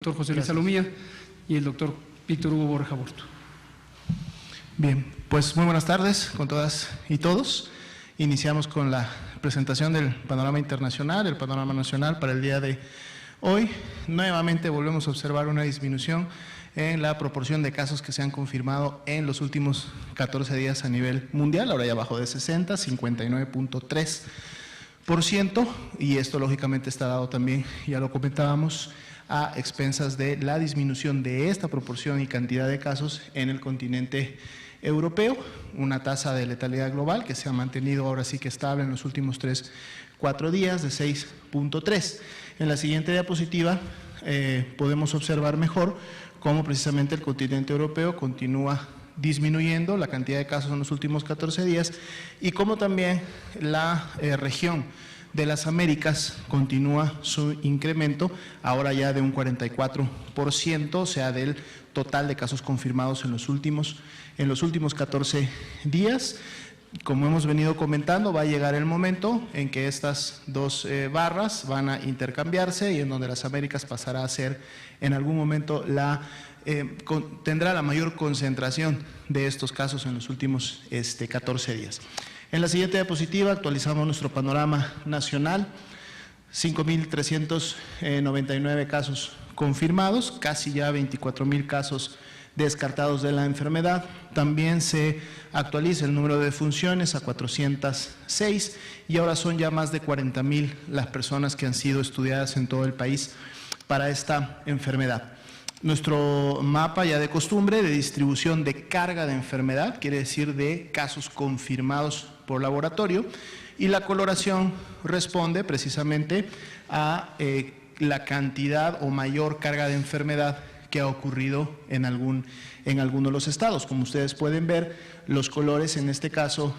doctor José Luis Salomía y el doctor Víctor Hugo Borja Borto. Bien, pues muy buenas tardes con todas y todos. Iniciamos con la presentación del panorama internacional, el panorama nacional para el día de hoy. Nuevamente volvemos a observar una disminución en la proporción de casos que se han confirmado en los últimos 14 días a nivel mundial, ahora ya bajó de 60, 59.3%, y esto lógicamente está dado también, ya lo comentábamos, a expensas de la disminución de esta proporción y cantidad de casos en el continente europeo, una tasa de letalidad global que se ha mantenido ahora sí que estable en los últimos 3-4 días de 6.3. En la siguiente diapositiva podemos observar mejor cómo precisamente el continente europeo continúa disminuyendo la cantidad de casos en los últimos 14 días y cómo también la región de las Américas continúa su incremento, ahora ya de un 44%, o sea, del total de casos confirmados en los últimos 14 días. Como hemos venido comentando, va a llegar el momento en que estas dos barras van a intercambiarse y en donde las Américas pasará a ser en algún momento tendrá la mayor concentración de estos casos en los últimos 14 días. En la siguiente diapositiva actualizamos nuestro panorama nacional, 5.399 casos confirmados, casi ya 24.000 casos descartados de la enfermedad. También se actualiza el número de defunciones a 406 y ahora son ya más de 40.000 las personas que han sido estudiadas en todo el país para esta enfermedad. Nuestro mapa ya de costumbre de distribución de carga de enfermedad, quiere decir de casos confirmados por laboratorio, y la coloración responde precisamente a la cantidad o mayor carga de enfermedad que ha ocurrido en alguno de los estados. Como ustedes pueden ver, los colores en este caso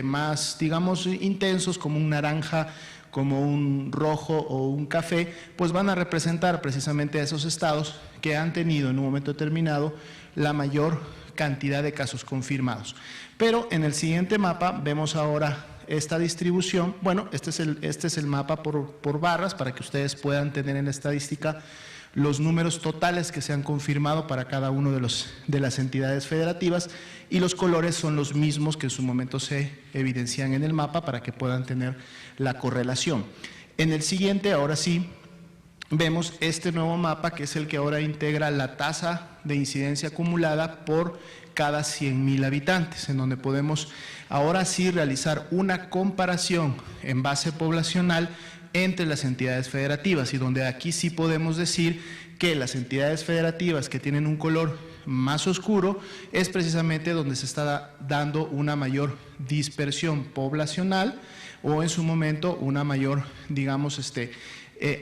más, digamos, intensos, como un naranja, como un rojo o un café, pues van a representar precisamente a esos estados que han tenido en un momento determinado la mayor cantidad de casos confirmados. Pero en el siguiente mapa vemos ahora esta distribución. Bueno, este es el mapa por barras para que ustedes puedan tener en la estadística los números totales que se han confirmado para cada uno de las entidades federativas, y los colores son los mismos que en su momento se evidencian en el mapa para que puedan tener la correlación. En el siguiente, ahora sí, vemos este nuevo mapa que es el que ahora integra la tasa de incidencia acumulada por cada 100.000 habitantes, en donde podemos ahora sí realizar una comparación en base poblacional entre las entidades federativas, y donde aquí sí podemos decir que las entidades federativas que tienen un color más oscuro es precisamente donde se está dando una mayor dispersión poblacional o en su momento una mayor, digamos,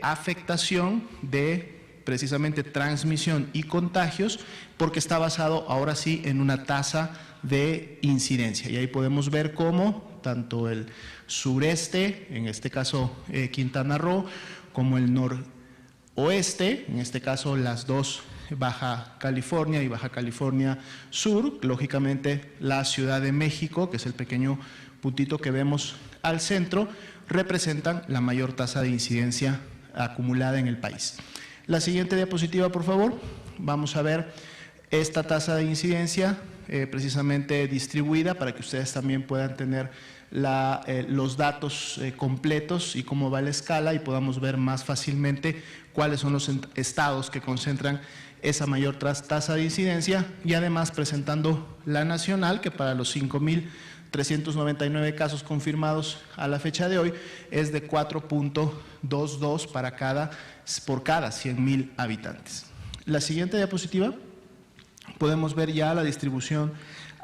afectación de precisamente transmisión y contagios, porque está basado ahora sí en una tasa de incidencia. Y ahí podemos ver cómo tanto el sureste, en este caso Quintana Roo, como el noroeste, en este caso las dos, Baja California y Baja California Sur, lógicamente la Ciudad de México, que es el pequeño puntito que vemos al centro, representan la mayor tasa de incidencia acumulada en el país. La siguiente diapositiva, por favor. Vamos a ver esta tasa de incidencia precisamente distribuida para que ustedes también puedan tener los datos completos y cómo va la escala, y podamos ver más fácilmente cuáles son los estados que concentran esa mayor tasa de incidencia, y además presentando la nacional, que para los 5.399 casos confirmados a la fecha de hoy es de 4.22 por cada 100.000 habitantes. La siguiente diapositiva podemos ver ya la distribución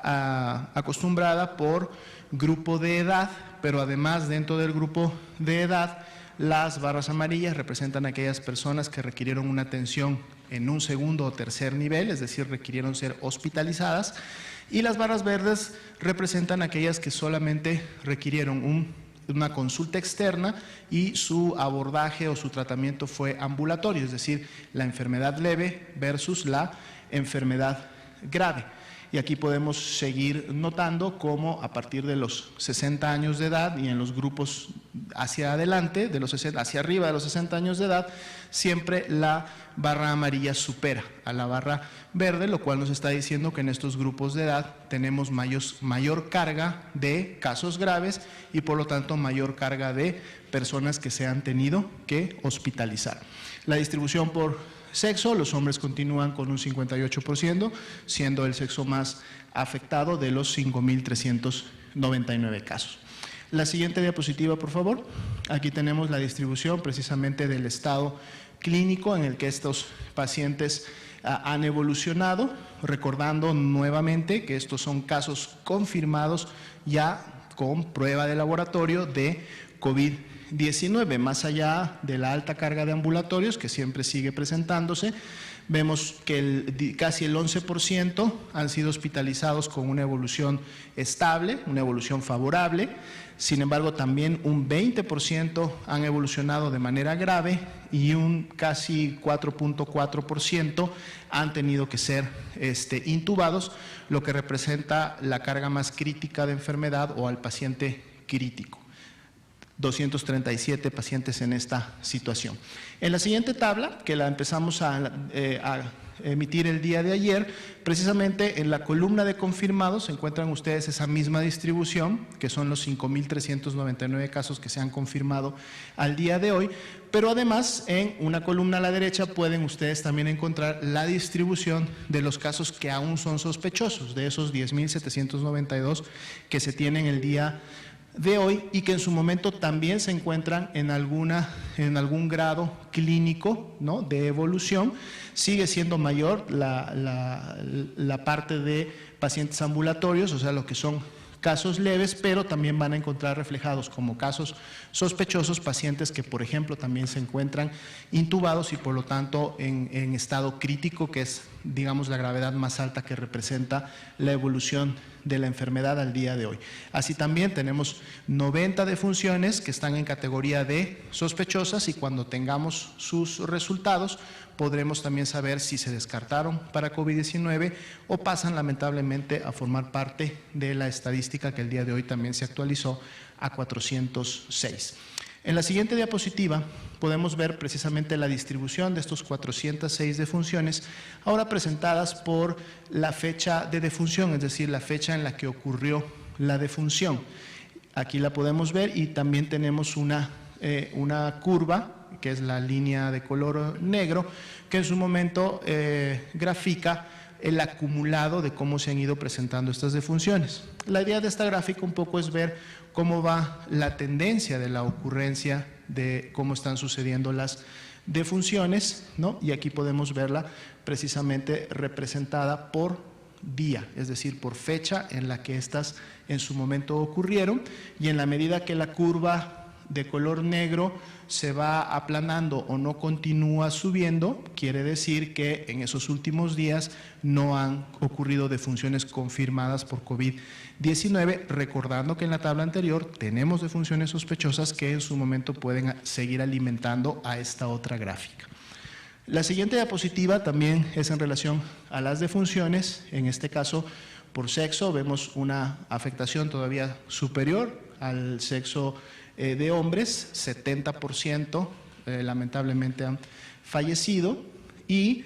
acostumbrada por grupo de edad, pero además dentro del grupo de edad las barras amarillas representan a aquellas personas que requirieron una atención en un segundo o tercer nivel, es decir, requirieron ser hospitalizadas, y las barras verdes representan a aquellas que solamente requirieron una consulta externa y su abordaje o su tratamiento fue ambulatorio, es decir, la enfermedad leve versus la enfermedad grave. y aquí podemos seguir notando cómo a partir de los 60 años de edad y en los grupos hacia adelante, hacia arriba de los 60 años de edad, siempre la barra amarilla supera a la barra verde, lo cual nos está diciendo que en estos grupos de edad tenemos mayor carga de casos graves y por lo tanto mayor carga de personas que se han tenido que hospitalizar. La distribución por sexo, los hombres continúan con un 58%, siendo el sexo más afectado de los 5.399 casos. La siguiente diapositiva, por favor. Aquí tenemos la distribución precisamente del estado clínico en el que estos pacientes han evolucionado, recordando nuevamente que estos son casos confirmados ya con prueba de laboratorio de COVID-19. Más allá de la alta carga de ambulatorios que siempre sigue presentándose, vemos que casi el 11% han sido hospitalizados con una evolución estable, una evolución favorable. Sin embargo, también un 20% han evolucionado de manera grave y un casi 4.4% han tenido que ser intubados, lo que representa la carga más crítica de enfermedad o al paciente crítico. 237 pacientes en esta situación. En la siguiente tabla, que la empezamos a emitir el día de ayer, precisamente en la columna de confirmados encuentran ustedes esa misma distribución, que son los 5.399 casos que se han confirmado al día de hoy, pero además en una columna a la derecha pueden ustedes también encontrar la distribución de los casos que aún son sospechosos, de esos 10.792 que se tienen el día de hoy y que en su momento también se encuentran en algún grado clínico, ¿no?, de evolución. Sigue siendo mayor la parte de pacientes ambulatorios, o sea, lo que son casos leves, pero también van a encontrar reflejados como casos sospechosos pacientes que, por ejemplo, también se encuentran intubados y por lo tanto en estado crítico, que es, digamos, la gravedad más alta que representa la evolución de la enfermedad al día de hoy. Así también tenemos 90 defunciones que están en categoría de sospechosas y cuando tengamos sus resultados podremos también saber si se descartaron para COVID-19 o pasan lamentablemente a formar parte de la estadística que el día de hoy también se actualizó a 406. En la siguiente diapositiva podemos ver precisamente la distribución de estos 406 defunciones, ahora presentadas por la fecha de defunción, es decir, la fecha en la que ocurrió la defunción. Aquí la podemos ver y también tenemos una curva, que es la línea de color negro, que en su momento grafica el acumulado de cómo se han ido presentando estas defunciones. La idea de esta gráfica un poco es ver cómo va la tendencia de la ocurrencia de cómo están sucediendo las defunciones, ¿no? Y aquí podemos verla precisamente representada por día, es decir, por fecha en la que estas en su momento ocurrieron, y en la medida que la curva de color negro se va aplanando o no continúa subiendo, quiere decir que en esos últimos días no han ocurrido defunciones confirmadas por COVID-19, recordando que en la tabla anterior tenemos defunciones sospechosas que en su momento pueden seguir alimentando a esta otra gráfica. La siguiente diapositiva también es en relación a las defunciones, en este caso por sexo, vemos una afectación todavía superior al sexo de hombres, 70% lamentablemente han fallecido, y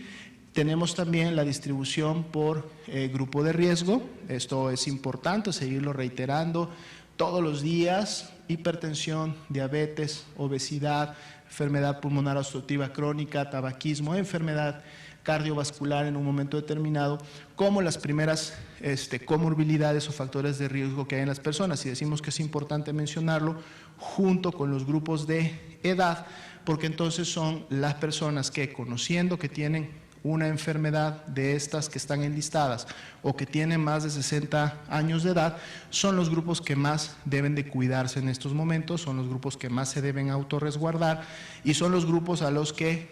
tenemos también la distribución por grupo de riesgo. Esto es importante seguirlo reiterando todos los días: hipertensión, diabetes, obesidad, enfermedad pulmonar obstructiva crónica, tabaquismo, enfermedad cardiovascular en un momento determinado, como las primeras comorbilidades o factores de riesgo que hay en las personas. Y decimos que es importante mencionarlo junto con los grupos de edad, porque entonces son las personas que, conociendo que tienen una enfermedad de estas que están enlistadas o que tienen más de 60 años de edad, son los grupos que más deben de cuidarse en estos momentos, son los grupos que más se deben autorresguardar y son los grupos a los que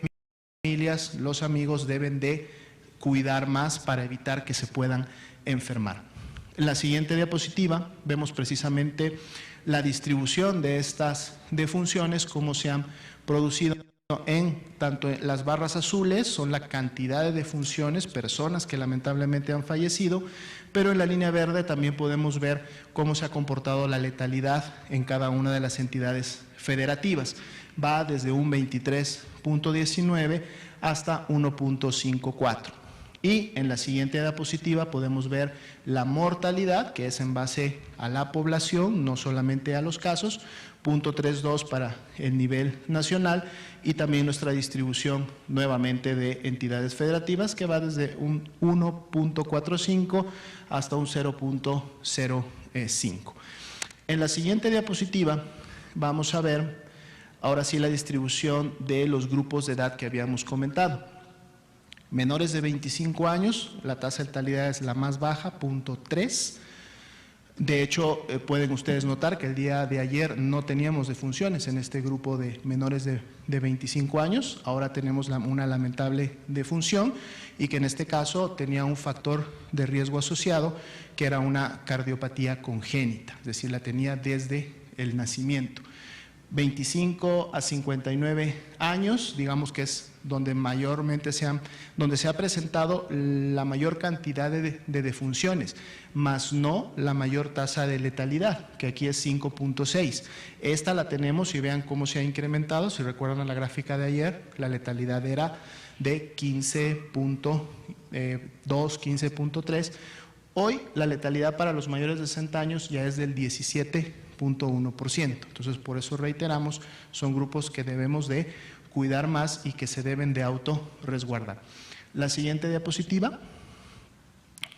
familias, los amigos deben de cuidar más para evitar que se puedan enfermar. En la siguiente diapositiva vemos precisamente la distribución de estas defunciones, cómo se han producido Tanto en las barras azules son la cantidad de defunciones, personas que lamentablemente han fallecido, pero en la línea verde también podemos ver cómo se ha comportado la letalidad en cada una de las entidades federativas. Va desde un 23.19 hasta 1.54. Y en la siguiente diapositiva podemos ver la mortalidad, que es en base a la población, no solamente a los casos, 0.32 para el nivel nacional, y también nuestra distribución nuevamente de entidades federativas, que va desde un 1.45 hasta un 0.05. En la siguiente diapositiva vamos a ver ahora sí la distribución de los grupos de edad que habíamos comentado. Menores de 25 años, la tasa de letalidad es la más baja, 0.3. De hecho, pueden ustedes notar que el día de ayer no teníamos defunciones en este grupo de menores de 25 años. Ahora tenemos una lamentable defunción y que en este caso tenía un factor de riesgo asociado, que era una cardiopatía congénita, es decir, la tenía desde el nacimiento. 25 a 59 años, digamos que es donde mayormente se ha presentado la mayor cantidad de defunciones, más no la mayor tasa de letalidad, que aquí es 5.6. Esta la tenemos y vean cómo se ha incrementado. Si recuerdan a la gráfica de ayer, la letalidad era de 15.2, 15.3. Hoy la letalidad para los mayores de 60 años ya es del 17.1%. Entonces, por eso reiteramos, son grupos que debemos de cuidar más y que se deben de autorresguardar. La siguiente diapositiva,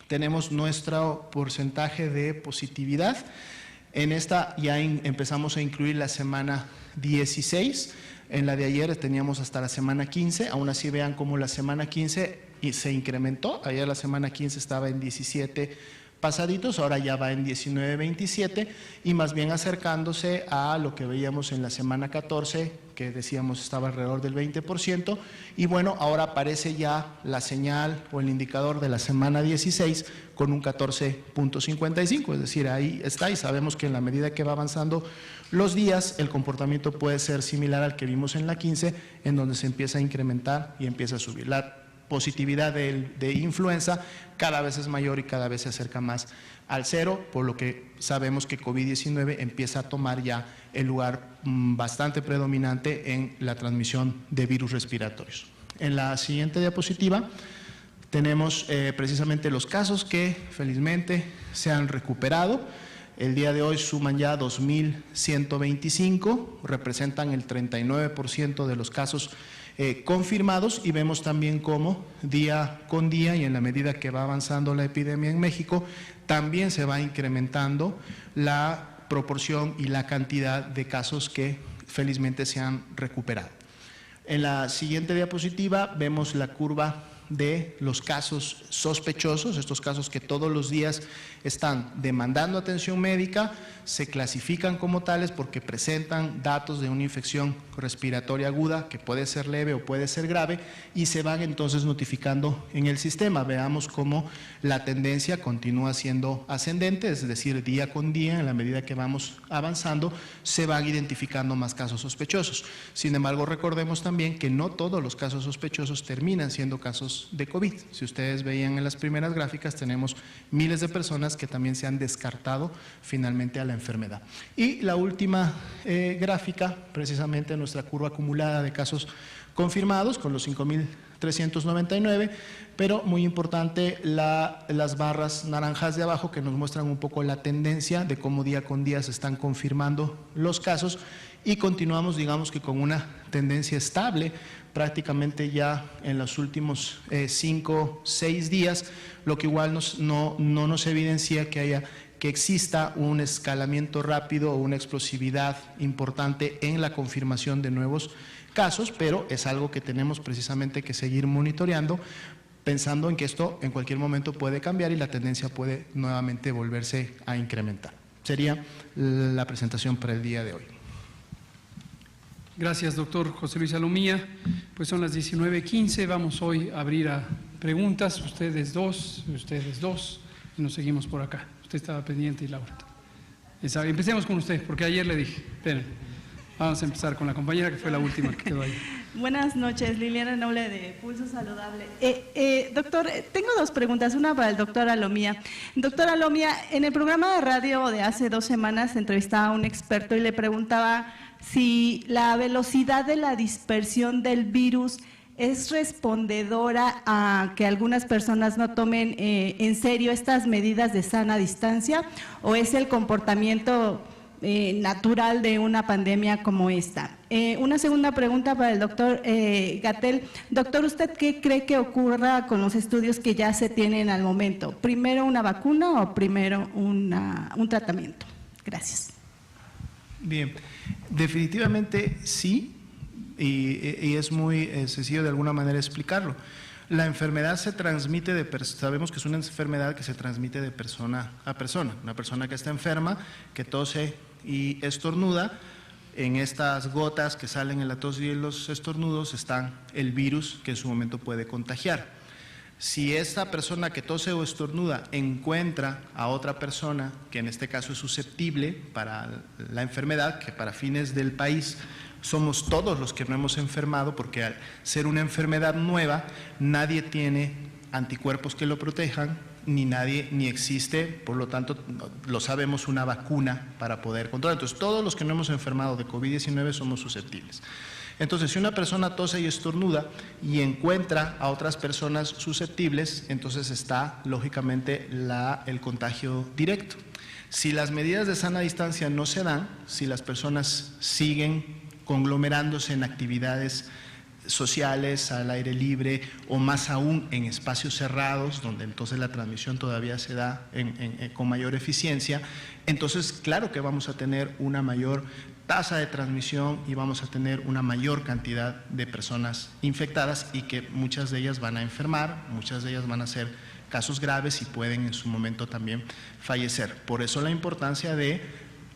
tenemos nuestro porcentaje de positividad. En esta ya empezamos a incluir la semana 16, en la de ayer teníamos hasta la semana 15, aún así vean cómo la semana 15 se incrementó, ayer la semana 15 estaba en 17 pasaditos, ahora ya va en 19.27 y más bien acercándose a lo que veíamos en la semana 14, que decíamos estaba alrededor del 20%, y bueno, ahora aparece ya la señal o el indicador de la semana 16 con un 14.55, es decir, ahí está, y sabemos que en la medida que va avanzando los días, el comportamiento puede ser similar al que vimos en la 15, en donde se empieza a incrementar y empieza a subir. La positividad de influenza cada vez es mayor y cada vez se acerca más al cero, por lo que sabemos que COVID-19 empieza a tomar ya el lugar bastante predominante en la transmisión de virus respiratorios. En la siguiente diapositiva tenemos precisamente los casos que felizmente se han recuperado. El día de hoy suman ya 2.125, representan el 39% de los casos confirmados, y vemos también cómo día con día y en la medida que va avanzando la epidemia en México, también se va incrementando la proporción y la cantidad de casos que felizmente se han recuperado. En la siguiente diapositiva vemos la curva de los casos sospechosos, estos casos que todos los días están demandando atención médica, se clasifican como tales porque presentan datos de una infección respiratoria aguda que puede ser leve o puede ser grave, y se van entonces notificando en el sistema. Veamos cómo la tendencia continúa siendo ascendente, es decir, día con día, en la medida que vamos avanzando, se van identificando más casos sospechosos. Sin embargo, recordemos también que no todos los casos sospechosos terminan siendo casos de COVID. Si ustedes veían en las primeras gráficas, tenemos miles de personas que también se han descartado finalmente a la enfermedad. Y la última gráfica, precisamente nuestra curva acumulada de casos confirmados con los 5.399, pero muy importante las barras naranjas de abajo, que nos muestran un poco la tendencia de cómo día con día se están confirmando los casos, y continuamos, digamos que con una tendencia estable prácticamente ya en los últimos 5 o 6 días, lo que igual no nos evidencia que exista un escalamiento rápido o una explosividad importante en la confirmación de nuevos casos, pero es algo que tenemos precisamente que seguir monitoreando, pensando en que esto en cualquier momento puede cambiar y la tendencia puede nuevamente volverse a incrementar. Sería la presentación para el día de hoy. Gracias, doctor José Luis Salomía. Pues son las 19:15, vamos hoy a abrir a preguntas, ustedes dos, y nos seguimos por acá. Usted estaba pendiente y Laura. Empecemos con usted, porque ayer le dije. Esperen. Vamos a empezar con la compañera que fue la última que quedó ahí. Buenas noches, Liliana Noble de Pulso Saludable. Doctor, tengo dos preguntas, una para el doctor Alomía. Doctor Alomía, en el programa de radio de hace 2 semanas entrevistaba a un experto y le preguntaba si la velocidad de la dispersión del virus es respondedora a que algunas personas no tomen en serio estas medidas de sana distancia, o es el comportamiento natural de una pandemia como esta. Una segunda pregunta para el doctor Gatell. Doctor, ¿usted qué cree que ocurra con los estudios que ya se tienen al momento? ¿Primero una vacuna o primero un tratamiento? Gracias. Bien, definitivamente sí, y es muy sencillo de alguna manera explicarlo. La enfermedad se transmite sabemos que es una enfermedad que se transmite de persona a persona. Una persona que está enferma, que tose y estornuda, en estas gotas que salen en la tos y en los estornudos están el virus que en su momento puede contagiar. Si esta persona que tose o estornuda encuentra a otra persona que en este caso es susceptible para la enfermedad, que para fines del país somos todos los que no hemos enfermado, porque al ser una enfermedad nueva nadie tiene anticuerpos que lo protejan, ni existe, por lo tanto, lo sabemos, una vacuna para poder controlar. Entonces, todos los que no hemos enfermado de COVID-19 somos susceptibles. Entonces, si una persona tose y estornuda y encuentra a otras personas susceptibles, entonces está, lógicamente, el contagio directo. Si las medidas de sana distancia no se dan, si las personas siguen conglomerándose en actividades sociales, al aire libre, o más aún en espacios cerrados, donde entonces la transmisión todavía se da con mayor eficiencia, entonces claro que vamos a tener una mayor tasa de transmisión y vamos a tener una mayor cantidad de personas infectadas, y que muchas de ellas van a enfermar, muchas de ellas van a ser casos graves y pueden en su momento también fallecer. Por eso la importancia de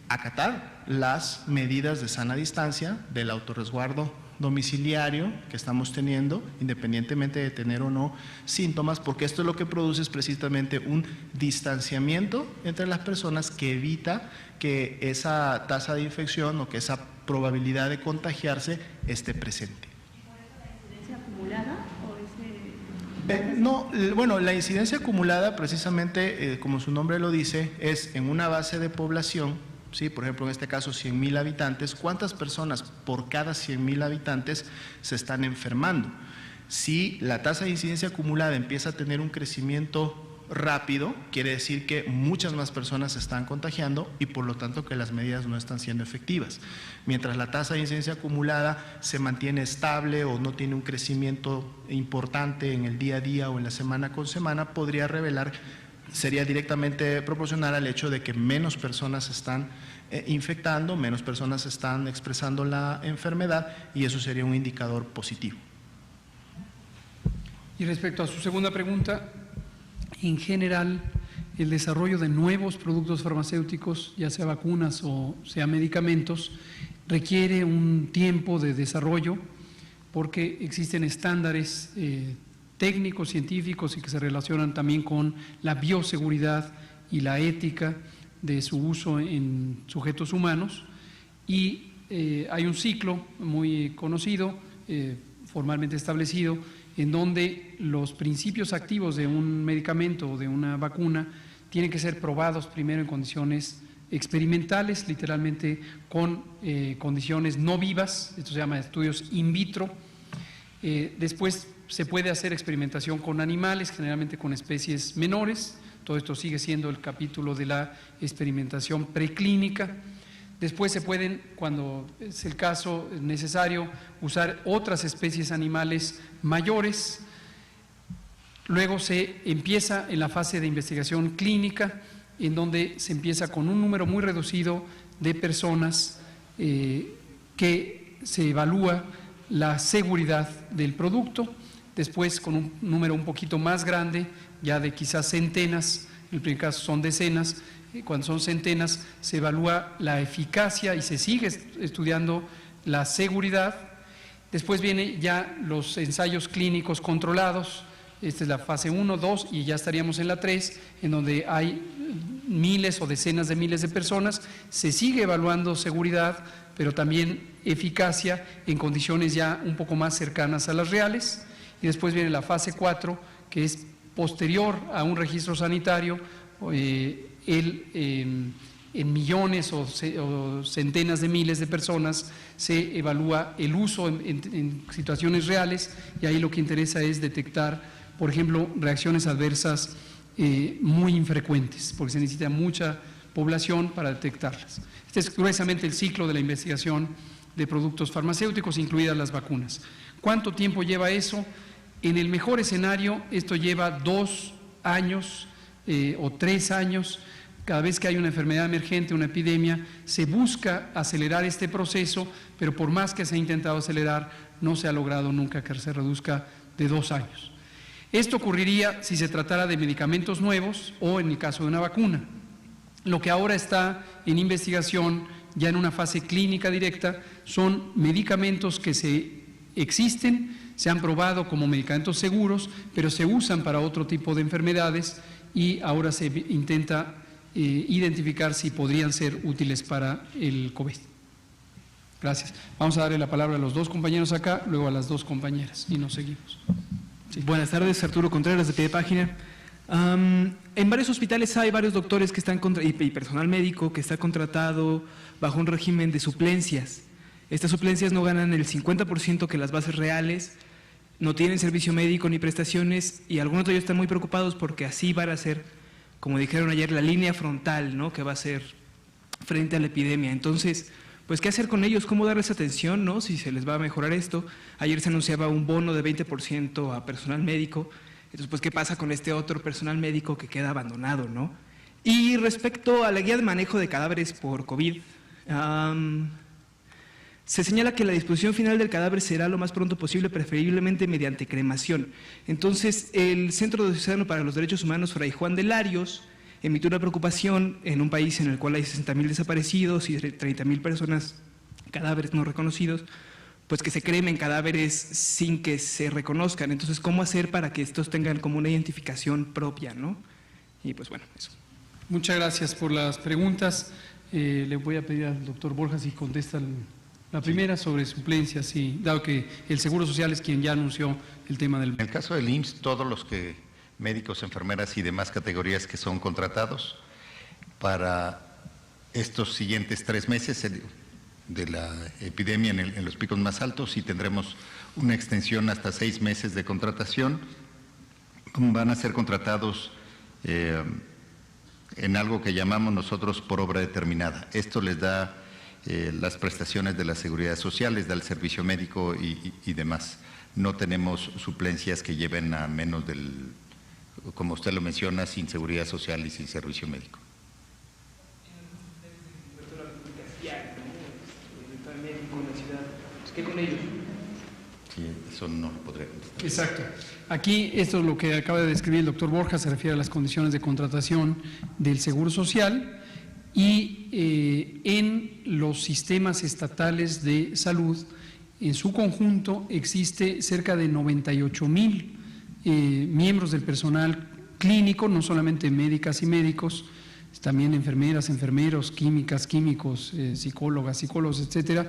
acatar las medidas de sana distancia, del autorresguardo domiciliario que estamos teniendo, independientemente de tener o no síntomas, porque esto lo que produce es precisamente un distanciamiento entre las personas que evita que esa tasa de infección o que esa probabilidad de contagiarse esté presente. ¿La incidencia acumulada o No, bueno, la incidencia acumulada precisamente, como su nombre lo dice, es en una base de población. Sí, por ejemplo, en este caso 100,000 habitantes, ¿cuántas personas por cada 100,000 habitantes se están enfermando? Si la tasa de incidencia acumulada empieza a tener un crecimiento rápido, quiere decir que muchas más personas se están contagiando y por lo tanto que las medidas no están siendo efectivas. Mientras la tasa de incidencia acumulada se mantiene estable o no tiene un crecimiento importante en el día a día o en la semana con semana, podría revelar, sería directamente proporcional al hecho de que menos personas se están infectando, menos personas están expresando la enfermedad, y eso sería un indicador positivo. Y respecto a su segunda pregunta, en general, el desarrollo de nuevos productos farmacéuticos, ya sea vacunas o sea medicamentos, requiere un tiempo de desarrollo porque existen estándares técnicos, científicos, y que se relacionan también con la bioseguridad y la ética de su uso en sujetos humanos, y hay un ciclo muy conocido, formalmente establecido, en donde los principios activos de un medicamento o de una vacuna tienen que ser probados primero en condiciones experimentales, literalmente con condiciones no vivas, esto se llama estudios in vitro. Después se puede hacer experimentación con animales, generalmente con especies menores. Todo esto sigue siendo el capítulo de la experimentación preclínica. Después se pueden, cuando es el caso necesario, usar otras especies animales mayores. Luego se empieza en la fase de investigación clínica, en donde se empieza con un número muy reducido de personas que se evalúa la seguridad del producto. Después, con un número un poquito más grande, ya de quizás centenas, en el primer caso son decenas, cuando son centenas se evalúa la eficacia y se sigue estudiando la seguridad. Después vienen ya los ensayos clínicos controlados, esta es la fase 1, 2 y ya estaríamos en la 3, en donde hay miles o decenas de miles de personas, se sigue evaluando seguridad, pero también eficacia en condiciones ya un poco más cercanas a las reales. Y después viene la fase 4, que es posterior a un registro sanitario, en millones o centenas de miles de personas se evalúa el uso en situaciones reales, y ahí lo que interesa es detectar, por ejemplo, reacciones adversas muy infrecuentes, porque se necesita mucha población para detectarlas. Este es gruesamente el ciclo de la investigación de productos farmacéuticos, incluidas las vacunas. ¿Cuánto tiempo lleva eso? En el mejor escenario, esto lleva 2 años o 3 años. Cada vez que hay una enfermedad emergente, una epidemia, se busca acelerar este proceso, pero por más que se ha intentado acelerar, no se ha logrado nunca que se reduzca de 2 años. Esto ocurriría si se tratara de medicamentos nuevos o en el caso de una vacuna. Lo que ahora está en investigación, ya en una fase clínica directa, son medicamentos que existen, se han probado como medicamentos seguros, pero se usan para otro tipo de enfermedades y ahora se intenta identificar si podrían ser útiles para el COVID. Gracias. Vamos a darle la palabra a los 2 compañeros acá, luego a las 2 compañeras y nos seguimos. Sí. Buenas tardes, Arturo Contreras, de Pie de Página. En varios hospitales hay varios doctores que están y personal médico que está contratado bajo un régimen de suplencias. Estas suplencias no ganan el 50% que las bases reales, no tienen servicio médico ni prestaciones, y algunos de ellos están muy preocupados porque así van a ser, como dijeron ayer, la línea frontal, ¿no?, que va a ser frente a la epidemia. Entonces, pues, ¿qué hacer con ellos? ¿Cómo darles atención, no?, si se les va a mejorar esto. Ayer se anunciaba un bono de 20% a personal médico. Entonces, pues, ¿qué pasa con este otro personal médico que queda abandonado, no? Y respecto a la guía de manejo de cadáveres por COVID, se señala que la disposición final del cadáver será lo más pronto posible, preferiblemente mediante cremación. Entonces, el Centro Ciudadano para los Derechos Humanos, Fray Juan de Larios, emitió una preocupación en un país en el cual hay 60.000 desaparecidos y 30.000 personas, cadáveres no reconocidos, pues que se cremen cadáveres sin que se reconozcan. Entonces, ¿cómo hacer para que estos tengan como una identificación propia, no? Y pues bueno, eso. Muchas gracias por las preguntas. Le voy a pedir al doctor Borja si contesta la primera sobre suplencias, y dado que el Seguro Social es quien ya anunció el tema del... En el caso del IMSS, todos los médicos, enfermeras y demás categorías que son contratados para estos siguientes 3 meses de la epidemia en los picos más altos, y tendremos una extensión hasta 6 meses de contratación, van a ser contratados en algo que llamamos nosotros por obra determinada. Esto les da las prestaciones de la seguridad social, les da el servicio médico y demás. No tenemos suplencias que lleven a menos del, como usted lo menciona, sin seguridad social y sin servicio médico. ¿Qué con ellos? Sí, eso no lo podría contestar. Exacto. Aquí, esto es lo que acaba de describir el doctor Borja, se refiere a las condiciones de contratación del Seguro Social, y en los sistemas estatales de salud, en su conjunto, existe cerca de 98,000 miembros del personal clínico, no solamente médicas y médicos, también enfermeras, enfermeros, químicas, químicos, psicólogas, psicólogos, etcétera,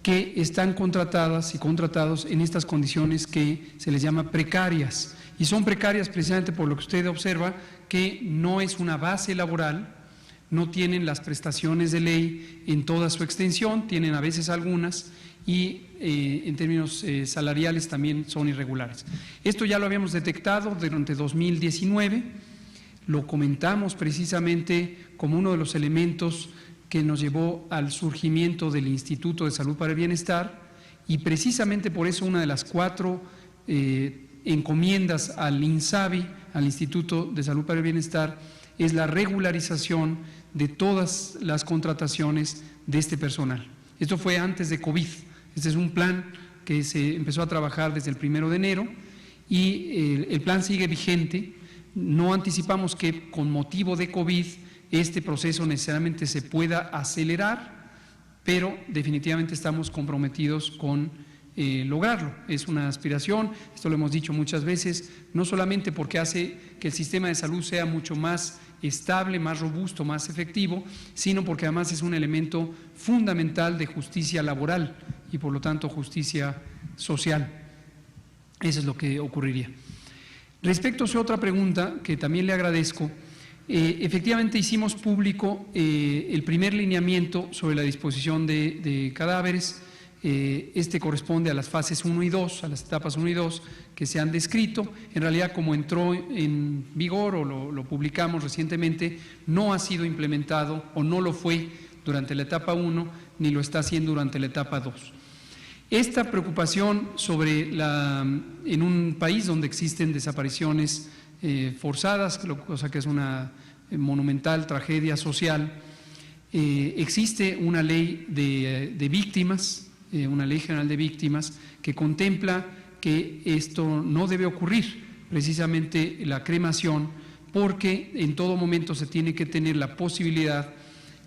que están contratadas y contratados en estas condiciones que se les llama precarias. Y son precarias precisamente por lo que usted observa, que no es una base laboral, no tienen las prestaciones de ley en toda su extensión, tienen a veces algunas, y en términos salariales también son irregulares. Esto ya lo habíamos detectado durante 2019, lo comentamos precisamente como uno de los elementos que nos llevó al surgimiento del Instituto de Salud para el Bienestar, y precisamente por eso una de las 4 encomiendas al INSABI, al Instituto de Salud para el Bienestar, es la regularización de todas las contrataciones de este personal. Esto fue antes de COVID. Este es un plan que se empezó a trabajar desde el 1 de enero y el plan sigue vigente. No anticipamos que con motivo de COVID este proceso necesariamente se pueda acelerar, pero definitivamente estamos comprometidos con lograrlo. Es una aspiración, esto lo hemos dicho muchas veces, no solamente porque hace que el sistema de salud sea mucho más estable, más robusto, más efectivo, sino porque además es un elemento fundamental de justicia laboral y por lo tanto justicia social. Eso es lo que ocurriría. Respecto a su otra pregunta, que también le agradezco, efectivamente hicimos público el primer lineamiento sobre la disposición de cadáveres. Este corresponde a las fases 1 y 2, a las etapas 1 y 2 que se han descrito. En realidad, como entró en vigor o lo publicamos recientemente, no ha sido implementado o no lo fue durante la etapa 1 ni lo está haciendo durante la etapa 2. Esta preocupación sobre en un país donde existen desapariciones forzadas, cosa que es una monumental tragedia social, existe una ley de víctimas, una ley general de víctimas que contempla que esto no debe ocurrir, precisamente la cremación, porque en todo momento se tiene que tener la posibilidad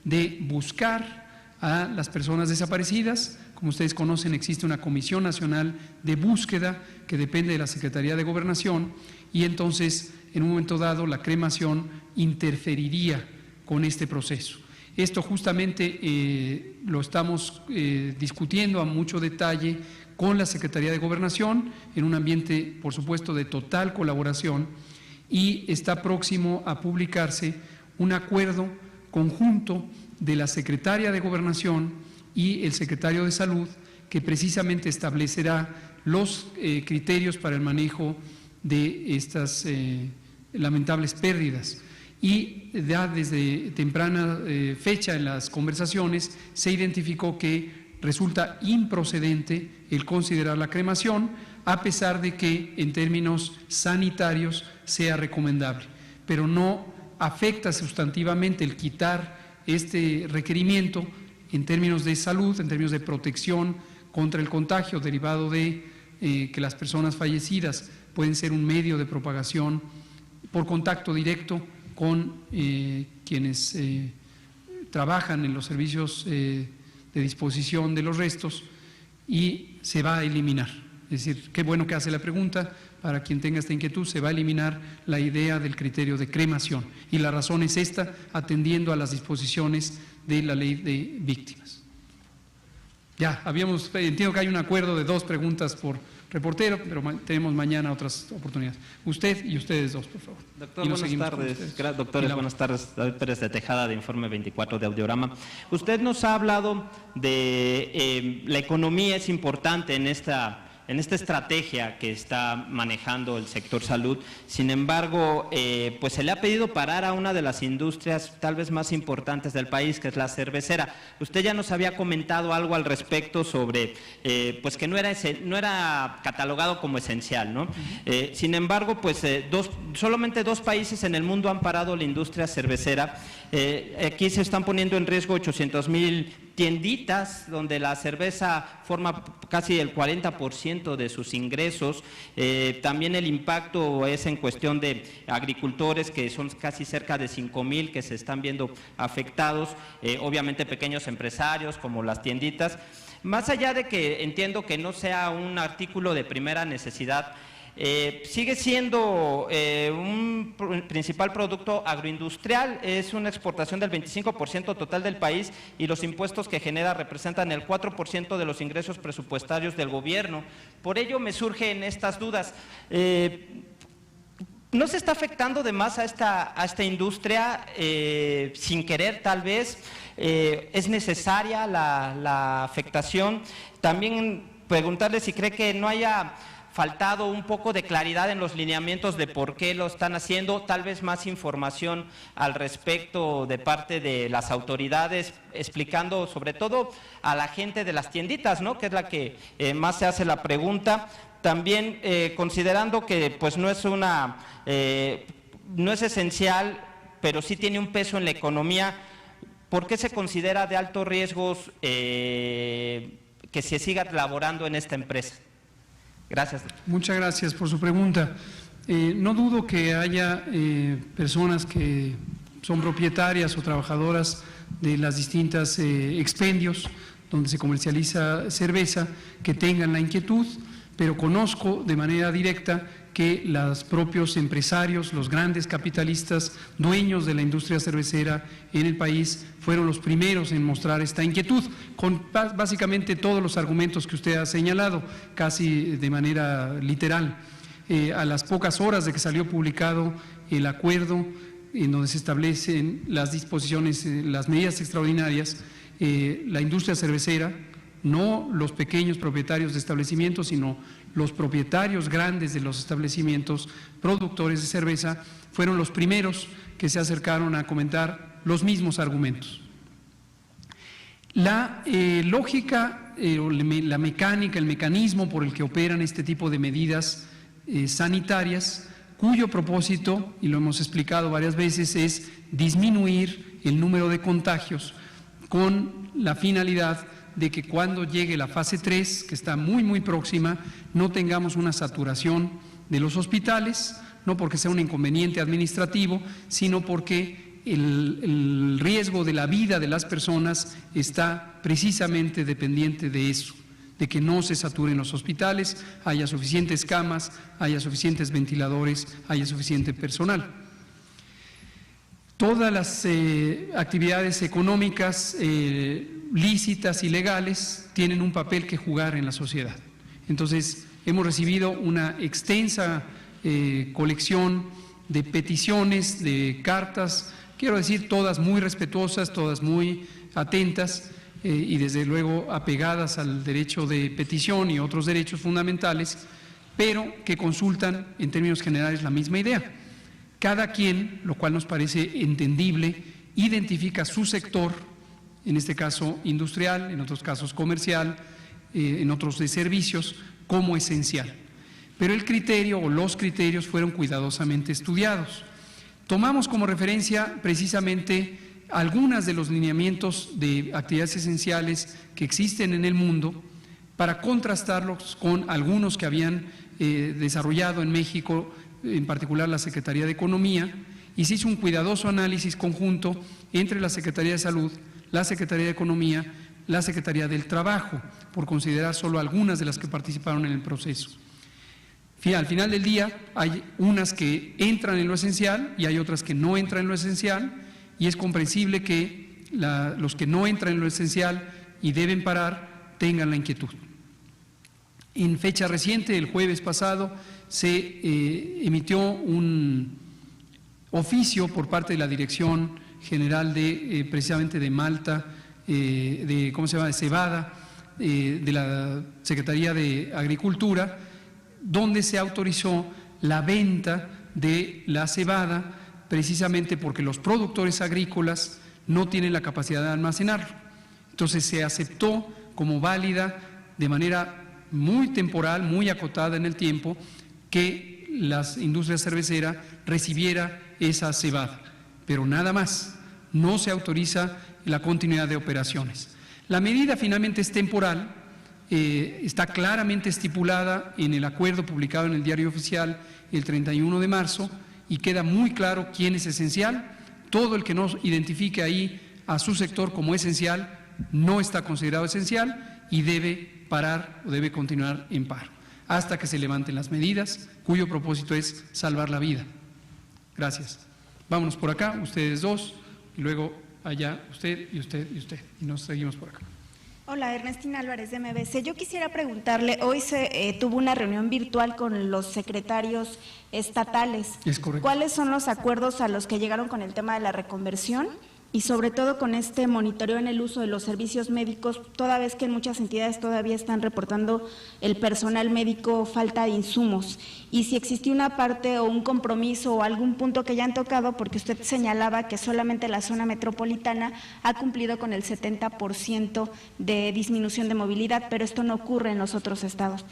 de buscar a las personas desaparecidas. Como ustedes conocen, existe una Comisión Nacional de Búsqueda que depende de la Secretaría de Gobernación y entonces, en un momento dado, la cremación interferiría con este proceso. Esto justamente lo estamos discutiendo a mucho detalle con la Secretaría de Gobernación, en un ambiente, por supuesto, de total colaboración, y está próximo a publicarse un acuerdo conjunto de la Secretaria de Gobernación y el Secretario de Salud, que precisamente establecerá los criterios para el manejo de estas lamentables pérdidas. Y ya desde temprana fecha en las conversaciones se identificó que resulta improcedente el considerar la cremación, a pesar de que en términos sanitarios sea recomendable, pero no afecta sustantivamente el quitar este requerimiento en términos de salud, en términos de protección contra el contagio derivado de que las personas fallecidas pueden ser un medio de propagación por contacto directo con quienes trabajan en los servicios de disposición de los restos, y se va a eliminar. Es decir, qué bueno que hace la pregunta. Para quien tenga esta inquietud, se va a eliminar la idea del criterio de cremación. Y la razón es esta, atendiendo a las disposiciones de la ley de víctimas. Ya, entiendo que hay un acuerdo de 2 preguntas por reportero, pero tenemos mañana otras oportunidades. Usted y ustedes 2, por favor. Doctor, buenas tardes. Doctores, buenas tardes. David Pérez de Tejada, de Informe 24 de Audiorama. Usted nos ha hablado de la economía es importante en esta estrategia que está manejando el sector salud. Sin embargo, pues se le ha pedido parar a una de las industrias tal vez más importantes del país, que es la cervecera. Usted ya nos había comentado algo al respecto sobre pues que no era catalogado como esencial, ¿no? Sin embargo, pues solamente 2 países en el mundo han parado la industria cervecera. Aquí se están poniendo en riesgo 800,000 tienditas donde la cerveza forma casi el 40% de sus ingresos. También el impacto es en cuestión de agricultores, que son casi cerca de 5,000 que se están viendo afectados, obviamente pequeños empresarios como las tienditas. Más allá de que entiendo que no sea un artículo de primera necesidad, sigue siendo un principal producto agroindustrial, es una exportación del 25% total del país y los impuestos que genera representan el 4% de los ingresos presupuestarios del gobierno. Por ello me surgen estas dudas. ¿No se está afectando de más a esta industria sin querer tal vez? ¿Es necesaria la afectación? También preguntarle si cree que no haya faltado un poco de claridad en los lineamientos de por qué lo están haciendo, tal vez más información al respecto de parte de las autoridades, explicando sobre todo a la gente de las tienditas, ¿no?, que es la que más se hace la pregunta. También considerando que pues no es esencial, pero sí tiene un peso en la economía, ¿por qué se considera de alto riesgo que se siga laborando en esta empresa? Gracias. Muchas gracias por su pregunta. No dudo que haya personas que son propietarias o trabajadoras de las distintas expendios donde se comercializa cerveza, que tengan la inquietud, pero conozco de manera directa que los propios empresarios, los grandes capitalistas, dueños de la industria cervecera en el país, fueron los primeros en mostrar esta inquietud, con básicamente todos los argumentos que usted ha señalado, casi de manera literal. A las pocas horas de que salió publicado el acuerdo en donde se establecen las disposiciones, las medidas extraordinarias, la industria cervecera, no los pequeños propietarios de establecimientos, sino los propietarios grandes de los establecimientos productores de cerveza, fueron los primeros que se acercaron a comentar los mismos argumentos. La lógica, la mecánica, el mecanismo por el que operan este tipo de medidas sanitarias, cuyo propósito, y lo hemos explicado varias veces, es disminuir el número de contagios con la finalidad de que cuando llegue la fase 3, que está muy próxima, no tengamos una saturación de los hospitales, no porque sea un inconveniente administrativo, sino porque el riesgo de la vida de las personas está precisamente dependiente de eso, de que no se saturen los hospitales, haya suficientes camas, haya suficientes ventiladores, haya suficiente personal. Todas las actividades económicas lícitas y legales tienen un papel que jugar en la sociedad. Entonces, hemos recibido una extensa colección de peticiones, de cartas, quiero decir, todas muy respetuosas, todas muy atentas y desde luego apegadas al derecho de petición y otros derechos fundamentales, pero que consultan en términos generales la misma idea. Cada quien, lo cual nos parece entendible, identifica su sector, en este caso industrial, en otros casos comercial, en otros de servicios, como esencial. Pero el criterio o los criterios fueron cuidadosamente estudiados. Tomamos como referencia precisamente algunos de los lineamientos de actividades esenciales que existen en el mundo para contrastarlos con algunos que habían desarrollado en México, en particular la Secretaría de Economía, y se hizo un cuidadoso análisis conjunto entre la Secretaría de Salud, la Secretaría de Economía, la Secretaría del Trabajo, por considerar solo algunas de las que participaron en el proceso. Al final del día hay unas que entran en lo esencial y hay otras que no entran en lo esencial, y es comprensible que los que no entran en lo esencial y deben parar tengan la inquietud. En fecha reciente, el jueves pasado, se emitió un oficio por parte de la Dirección General de precisamente de Malta, de Cebada, de la Secretaría de Agricultura, donde se autorizó la venta de la cebada, precisamente porque los productores agrícolas no tienen la capacidad de almacenarlo. Entonces se aceptó como válida de manera muy temporal, muy acotada en el tiempo, que la industria cervecera recibiera esa cebada, pero nada más, no se autoriza la continuidad de operaciones. La medida finalmente es temporal, está claramente estipulada en el acuerdo publicado en el Diario Oficial el 31 de marzo y queda muy claro quién es esencial. Todo el que no identifique ahí a su sector como esencial no está considerado esencial y debe parar o debe continuar en paro hasta que se levanten las medidas, cuyo propósito es salvar la vida. Gracias. Vámonos por acá, ustedes dos, y luego allá usted y usted y usted, y nos seguimos por acá. Hola, Ernestina Álvarez de MBC. Yo quisiera preguntarle, hoy se tuvo una reunión virtual con los secretarios estatales. Es correcto. ¿Cuáles son los acuerdos a los que llegaron con el tema de la reconversión? Y sobre todo con este monitoreo en el uso de los servicios médicos, toda vez que en muchas entidades todavía están reportando el personal médico falta de insumos. Y si existió una parte o un compromiso o algún punto que ya han tocado, porque usted señalaba que solamente la zona metropolitana ha cumplido con el 70% de disminución de movilidad, pero esto no ocurre en los otros estados.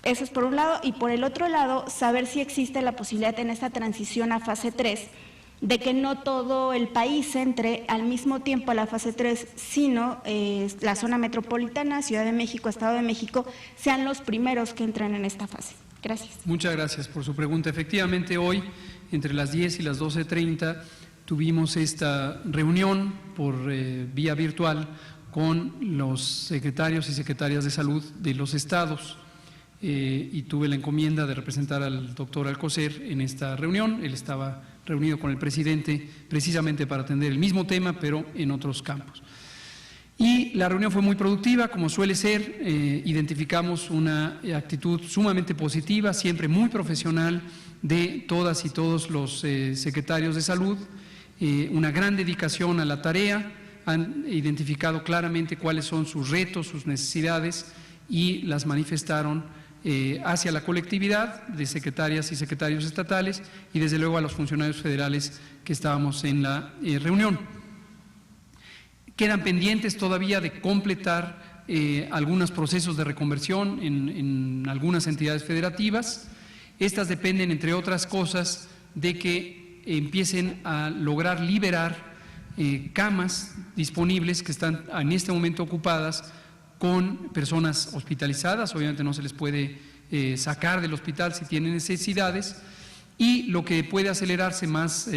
Eso es por un lado. Y por el otro lado, saber si existe la posibilidad en esta transición a fase 3 de que no todo el país entre al mismo tiempo a la fase 3, sino la zona metropolitana, Ciudad de México, Estado de México, sean los primeros que entren en esta fase. Gracias. Muchas gracias por su pregunta. Efectivamente, hoy, entre las 10 y las 12:30, tuvimos esta reunión por vía virtual con los secretarios y secretarias de salud de los estados y tuve la encomienda de representar al doctor Alcocer en esta reunión. Él estaba reunido con el presidente precisamente para atender el mismo tema, pero en otros campos. Y la reunión fue muy productiva, como suele ser. Identificamos una actitud sumamente positiva, siempre muy profesional, de todas y todos los secretarios de salud, una gran dedicación a la tarea, han identificado claramente cuáles son sus retos, sus necesidades y las manifestaron hacia la colectividad de secretarias y secretarios estatales y desde luego a los funcionarios federales que estábamos en la reunión. Quedan pendientes todavía de completar algunos procesos de reconversión en algunas entidades federativas. Estas dependen, entre otras cosas, de que empiecen a lograr liberar camas disponibles que están en este momento ocupadas con personas hospitalizadas. Obviamente no se les puede sacar del hospital si tienen necesidades, y lo que puede acelerarse más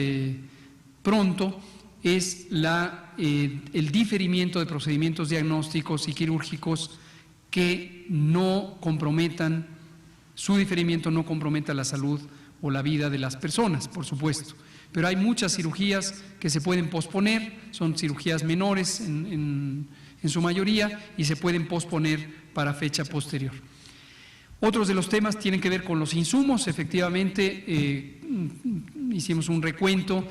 pronto es el diferimiento de procedimientos diagnósticos y quirúrgicos que no comprometan, su diferimiento no comprometa la salud o la vida de las personas, por supuesto. Pero hay muchas cirugías que se pueden posponer, son cirugías menores en su mayoría y se pueden posponer para fecha posterior. Otros de los temas tienen que ver con los insumos. Efectivamente, hicimos un recuento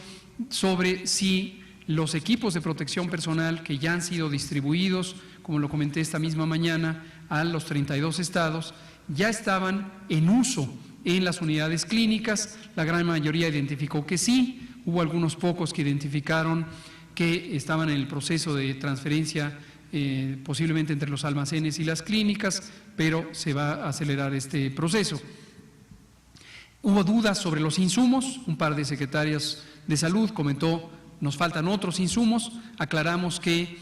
sobre si los equipos de protección personal que ya han sido distribuidos, como lo comenté esta misma mañana, a los 32 estados, ya estaban en uso en las unidades clínicas. La gran mayoría identificó que sí, hubo algunos pocos que identificaron que estaban en el proceso de transferencia posiblemente entre los almacenes y las clínicas, pero se va a acelerar este proceso. Hubo dudas sobre los insumos, un par de secretarias de salud comentó, nos faltan otros insumos. Aclaramos que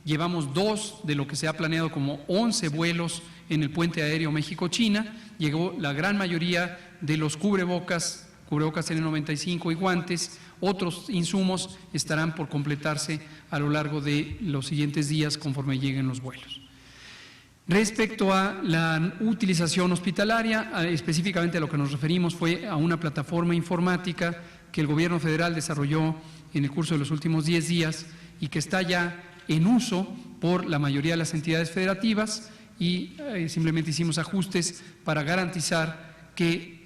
llevamos 2 de lo que se ha planeado como 11 vuelos en el puente aéreo México-China. Llegó la gran mayoría de los cubrebocas N95 y guantes. Otros insumos estarán por completarse a lo largo de los siguientes días conforme lleguen los vuelos. Respecto a la utilización hospitalaria, específicamente a lo que nos referimos fue a una plataforma informática que el Gobierno federal desarrolló en el curso de los últimos 10 días y que está ya en uso por la mayoría de las entidades federativas, y simplemente hicimos ajustes para garantizar que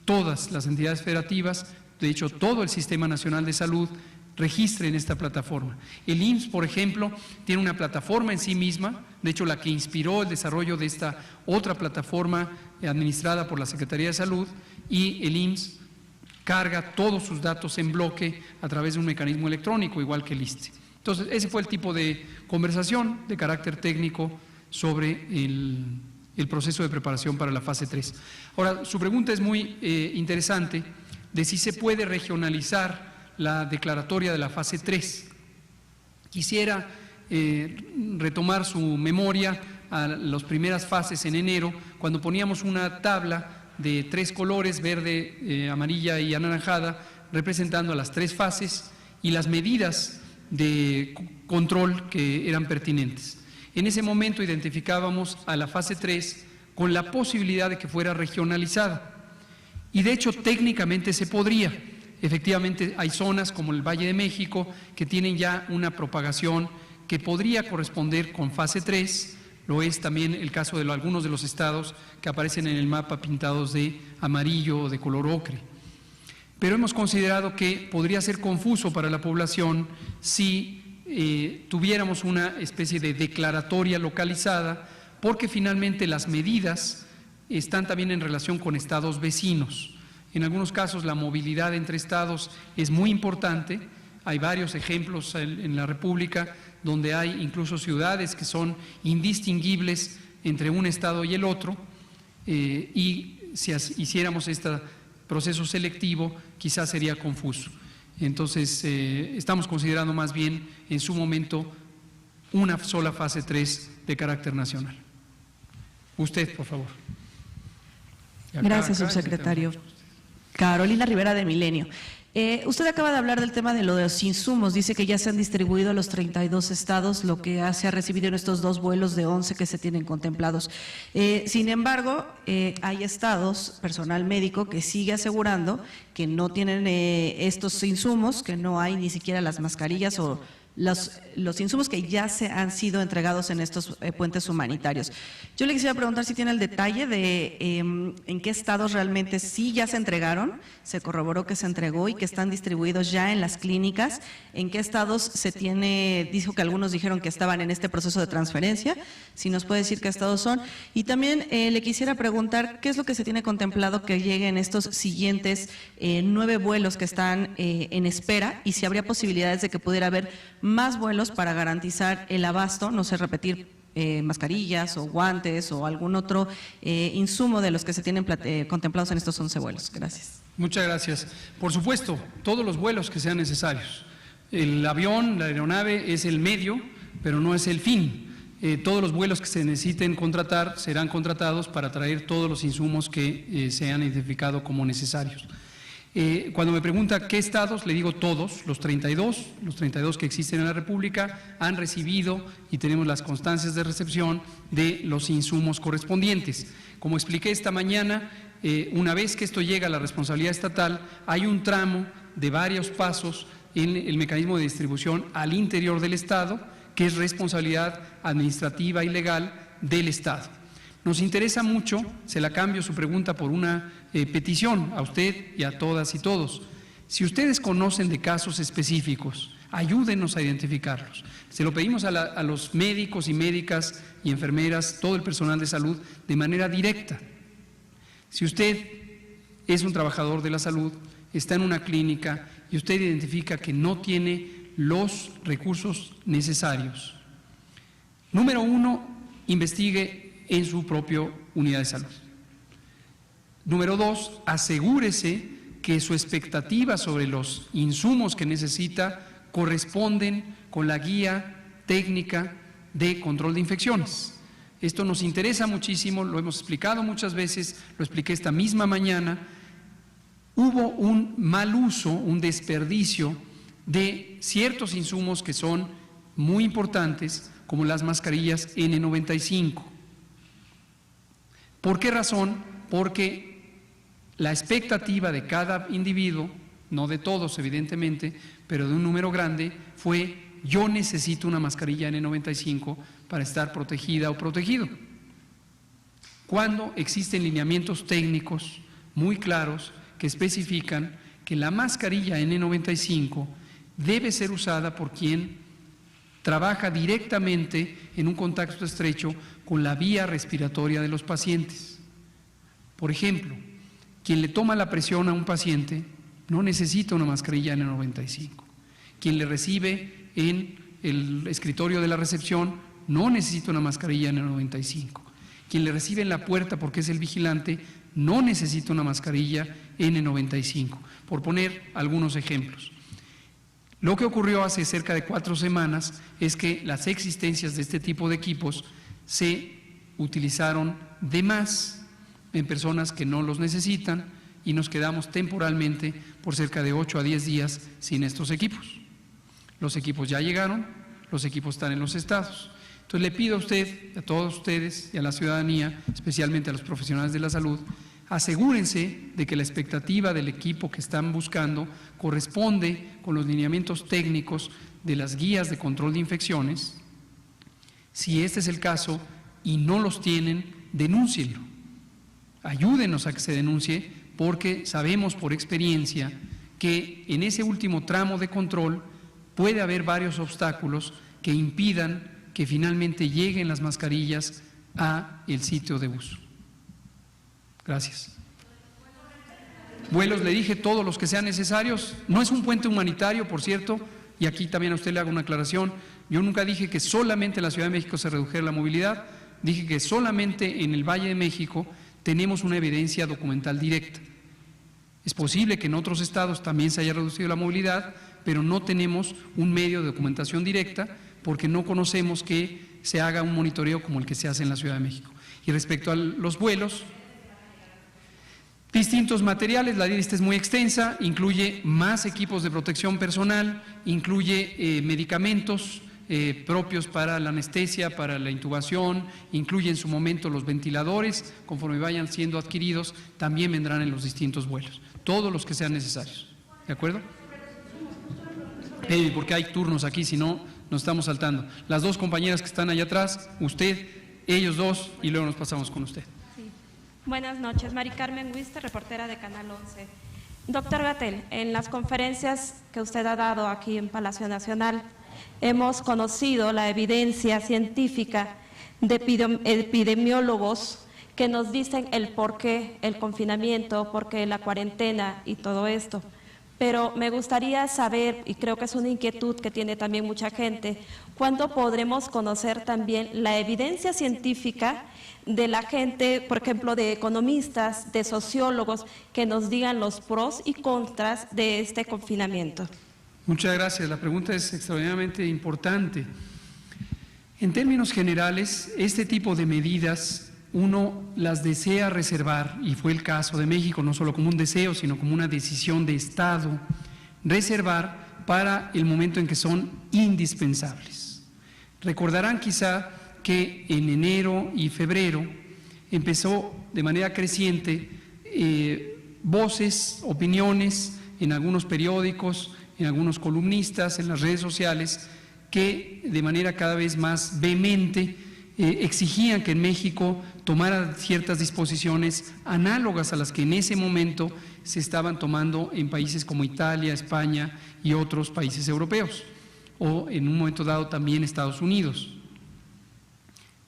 todas las entidades federativas, de hecho todo el Sistema Nacional de Salud, registren esta plataforma. El IMSS, por ejemplo, tiene una plataforma en sí misma, de hecho la que inspiró el desarrollo de esta otra plataforma administrada por la Secretaría de Salud, y el IMSS carga todos sus datos en bloque a través de un mecanismo electrónico, igual que el ISSSTE. Entonces, ese fue el tipo de conversación de carácter técnico sobre el proceso de preparación para la fase 3. Ahora, su pregunta es muy interesante, de si se puede regionalizar la declaratoria de la fase 3. Quisiera retomar su memoria a las primeras fases en enero, cuando poníamos una tabla de 3 colores, verde, amarilla y anaranjada, representando a las 3 fases y las medidas de control que eran pertinentes. En ese momento identificábamos a la fase 3 con la posibilidad de que fuera regionalizada, y de hecho técnicamente se podría. Efectivamente hay zonas como el Valle de México que tienen ya una propagación que podría corresponder con fase 3, lo es también el caso de algunos de los estados que aparecen en el mapa pintados de amarillo o de color ocre. Pero hemos considerado que podría ser confuso para la población si tuviéramos una especie de declaratoria localizada, porque finalmente las medidas están también en relación con estados vecinos. En algunos casos la movilidad entre estados es muy importante. Hay varios ejemplos en la República donde hay incluso ciudades que son indistinguibles entre un estado y el otro, y si hiciéramos este proceso selectivo quizás sería confuso. Entonces estamos considerando más bien en su momento una sola fase 3 de carácter nacional. Usted, por favor. Gracias, subsecretario. Carolina Rivera de Milenio. Usted acaba de hablar del tema de lo de los insumos. Dice que ya se han distribuido a los 32 estados lo que se ha recibido en estos 2 vuelos de 11 que se tienen contemplados. Sin embargo, hay estados, personal médico, que sigue asegurando que no tienen estos insumos, que no hay ni siquiera las mascarillas o los insumos que ya se han sido entregados en estos puentes humanitarios. Yo le quisiera preguntar si tiene el detalle de en qué estados realmente sí ya se entregaron, se corroboró que se entregó y que están distribuidos ya en las clínicas, en qué estados se tiene, dijo que algunos dijeron que estaban en este proceso de transferencia, si nos puede decir qué estados son. Y también le quisiera preguntar qué es lo que se tiene contemplado que llegue en estos siguientes 9 vuelos que están en espera y si habría posibilidades de que pudiera haber más vuelos para garantizar el abasto, no sé, repetir mascarillas o guantes o algún otro insumo de los que se tienen contemplados en estos 11 vuelos. Gracias. Muchas gracias. Por supuesto, todos los vuelos que sean necesarios. El avión, la aeronave es el medio, pero no es el fin. Todos los vuelos que se necesiten contratar serán contratados para traer todos los insumos que se han identificado como necesarios. Cuando me pregunta qué estados, le digo todos, los 32 que existen en la República han recibido y tenemos las constancias de recepción de los insumos correspondientes. Como expliqué esta mañana, una vez que esto llega a la responsabilidad estatal, hay un tramo de varios pasos en el mecanismo de distribución al interior del Estado, que es responsabilidad administrativa y legal del Estado. Nos interesa mucho, se la cambio su pregunta por una petición a usted y a todas y todos. Si ustedes conocen de casos específicos, ayúdenos a identificarlos. Se lo pedimos a los médicos y médicas y enfermeras, todo el personal de salud, de manera directa. Si usted es un trabajador de la salud, está en una clínica y usted identifica que no tiene los recursos necesarios, número 1, investigue en su propia unidad de salud. Número 2, asegúrese que su expectativa sobre los insumos que necesita corresponden con la guía técnica de control de infecciones. Esto nos interesa muchísimo, lo hemos explicado muchas veces, lo expliqué esta misma mañana. Hubo un mal uso, un desperdicio de ciertos insumos que son muy importantes, como las mascarillas N95. ¿Por qué razón? Porque la expectativa de cada individuo, no de todos evidentemente, pero de un número grande, fue: yo necesito una mascarilla N95 para estar protegida o protegido. Cuando existen lineamientos técnicos muy claros que especifican que la mascarilla N95 debe ser usada por quien trabaja directamente en un contacto estrecho con la vía respiratoria de los pacientes. Por ejemplo, quien le toma la presión a un paciente no necesita una mascarilla N95. Quien le recibe en el escritorio de la recepción no necesita una mascarilla N95. Quien le recibe en la puerta porque es el vigilante no necesita una mascarilla N95, por poner algunos ejemplos. Lo que ocurrió hace cerca de 4 semanas es que las existencias de este tipo de equipos se utilizaron de más en personas que no los necesitan y nos quedamos temporalmente por cerca de 8 a 10 días sin estos equipos. Los equipos ya llegaron, los equipos están en los estados. Entonces le pido a usted, a todos ustedes y a la ciudadanía, especialmente a los profesionales de la salud, asegúrense de que la expectativa del equipo que están buscando corresponde con los lineamientos técnicos de las guías de control de infecciones. Si este es el caso y no los tienen, denúncienlo. Ayúdenos a que se denuncie, porque sabemos por experiencia que en ese último tramo de control puede haber varios obstáculos que impidan que finalmente lleguen las mascarillas a el sitio de uso. Gracias. Vuelos, le dije, todos los que sean necesarios. No es un puente humanitario, por cierto, y aquí también a usted le hago una aclaración. Yo nunca dije que solamente en la Ciudad de México se redujera la movilidad, dije que solamente en el Valle de México tenemos una evidencia documental directa. Es posible que en otros estados también se haya reducido la movilidad, pero no tenemos un medio de documentación directa porque no conocemos que se haga un monitoreo como el que se hace en la Ciudad de México. Y respecto a los vuelos, Distintos materiales, la lista es muy extensa, incluye más equipos de protección personal, incluye medicamentos propios para la anestesia, para la intubación, incluye en su momento los ventiladores, conforme vayan siendo adquiridos, también vendrán en los distintos vuelos, todos los que sean necesarios. ¿De acuerdo? Porque hay turnos aquí, si no, nos estamos saltando. Las dos compañeras que están allá atrás, usted, ellos dos, y luego nos pasamos con usted. Buenas noches, Mari Carmen Huiste, reportera de Canal 11. Doctor Gatell, en las conferencias que usted ha dado aquí en Palacio Nacional, hemos conocido la evidencia científica de epidemiólogos que nos dicen el por qué el confinamiento, por qué la cuarentena y todo esto. Pero me gustaría saber, y creo que es una inquietud que tiene también mucha gente, ¿cuándo podremos conocer también la evidencia científica de la gente, por ejemplo, de economistas, de sociólogos, que nos digan los pros y contras de este confinamiento? Muchas gracias. La pregunta es extraordinariamente importante. En términos generales, este tipo de medidas uno las desea reservar, y fue el caso de México, no solo como un deseo, sino como una decisión de Estado, reservar para el momento en que son indispensables. Recordarán quizá que en enero y febrero empezó de manera creciente voces, opiniones en algunos periódicos, en algunos columnistas, en las redes sociales, que de manera cada vez más vehemente exigían que en México tomara ciertas disposiciones análogas a las que en ese momento se estaban tomando en países como Italia, España y otros países europeos, o en un momento dado también Estados Unidos.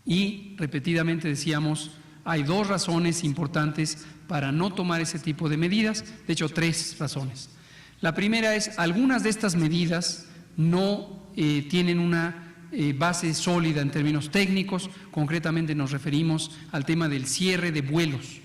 Y repetidamente decíamos, hay dos razones importantes para no tomar ese tipo de medidas, de hecho 3 razones. La primera es, algunas de estas medidas no tienen una base sólida en términos técnicos, concretamente nos referimos al tema del cierre de vuelos,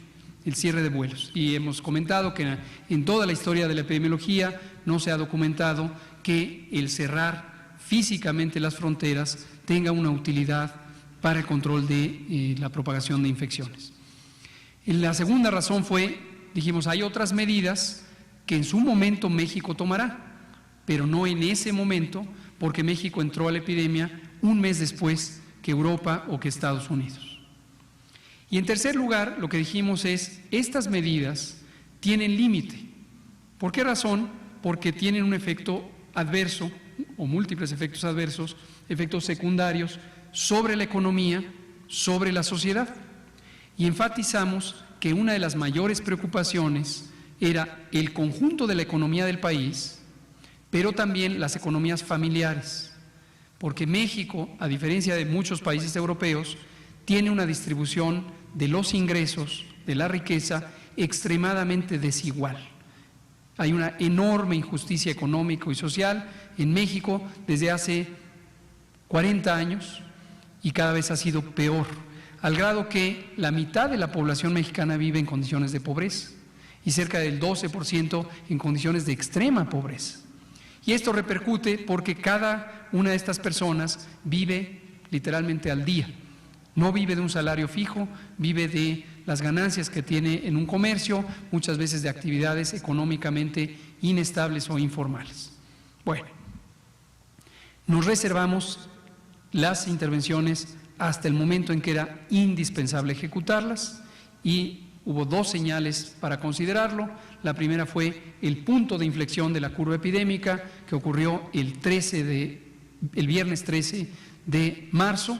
y hemos comentado que en toda la historia de la epidemiología no se ha documentado que el cerrar físicamente las fronteras tenga una utilidad para el control de la propagación de infecciones. La segunda razón fue, dijimos, hay otras medidas que en su momento México tomará, pero no en ese momento, porque México entró a la epidemia un mes después que Europa o que Estados Unidos. Y en tercer lugar, lo que dijimos es, estas medidas tienen límite. ¿Por qué razón? Porque tienen un efecto adverso, o múltiples efectos adversos, efectos secundarios, sobre la economía, sobre la sociedad. Y enfatizamos que una de las mayores preocupaciones era el conjunto de la economía del país, pero también las economías familiares, porque México, a diferencia de muchos países europeos, tiene una distribución de los ingresos, de la riqueza, extremadamente desigual. Hay una enorme injusticia económica y social en México desde hace 40 años y cada vez ha sido peor, al grado que la mitad de la población mexicana vive en condiciones de pobreza y cerca del 12% en condiciones de extrema pobreza. Y esto repercute porque cada una de estas personas vive literalmente al día. No vive de un salario fijo, vive de las ganancias que tiene en un comercio, muchas veces de actividades económicamente inestables o informales. Bueno, nos reservamos las intervenciones hasta el momento en que era indispensable ejecutarlas y hubo 2 señales para considerarlo. La primera fue el punto de inflexión de la curva epidémica que ocurrió el viernes 13 de marzo,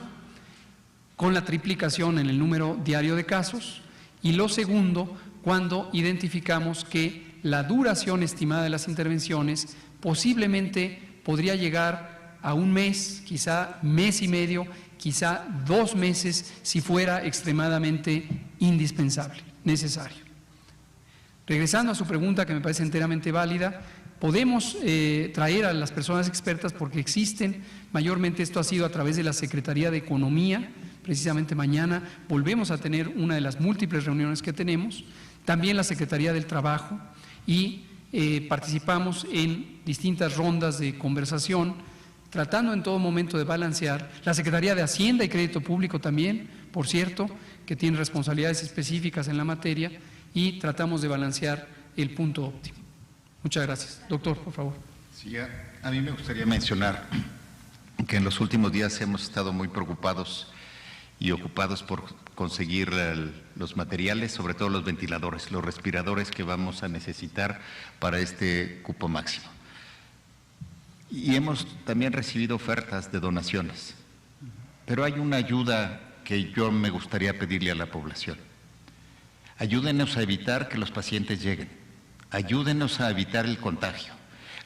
con la triplicación en el número diario de casos. Y lo segundo, cuando identificamos que la duración estimada de las intervenciones posiblemente podría llegar a un mes, quizá mes y medio, quizá 2 meses, si fuera extremadamente indispensable, necesario. Regresando a su pregunta, que me parece enteramente válida, podemos traer a las personas expertas porque existen, mayormente esto ha sido a través de la Secretaría de Economía. Precisamente mañana volvemos a tener una de las múltiples reuniones que tenemos, también la Secretaría del Trabajo, y participamos en distintas rondas de conversación, tratando en todo momento de balancear. La Secretaría de Hacienda y Crédito Público también, por cierto, que tiene responsabilidades específicas en la materia, y tratamos de balancear el punto óptimo. Muchas gracias. Doctor, por favor. Sí, a mí me gustaría mencionar que en los últimos días hemos estado muy preocupados y ocupados por conseguir los materiales, sobre todo los ventiladores, los respiradores que vamos a necesitar para este cupo máximo. Y hemos también recibido ofertas de donaciones, pero hay una ayuda que yo me gustaría pedirle a la población. Ayúdenos a evitar que los pacientes lleguen, ayúdenos a evitar el contagio.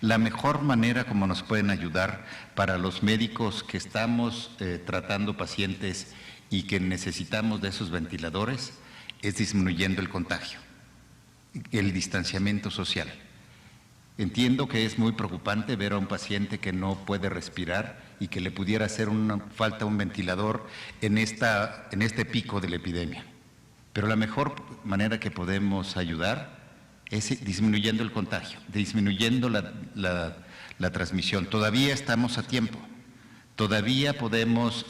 La mejor manera como nos pueden ayudar para los médicos que estamos tratando pacientes y que necesitamos de esos ventiladores es disminuyendo el contagio, el distanciamiento social. Entiendo que es muy preocupante ver a un paciente que no puede respirar y que le pudiera hacer falta un ventilador en este pico de la epidemia. Pero la mejor manera que podemos ayudar es disminuyendo el contagio, disminuyendo la transmisión. Todavía estamos a tiempo, todavía podemos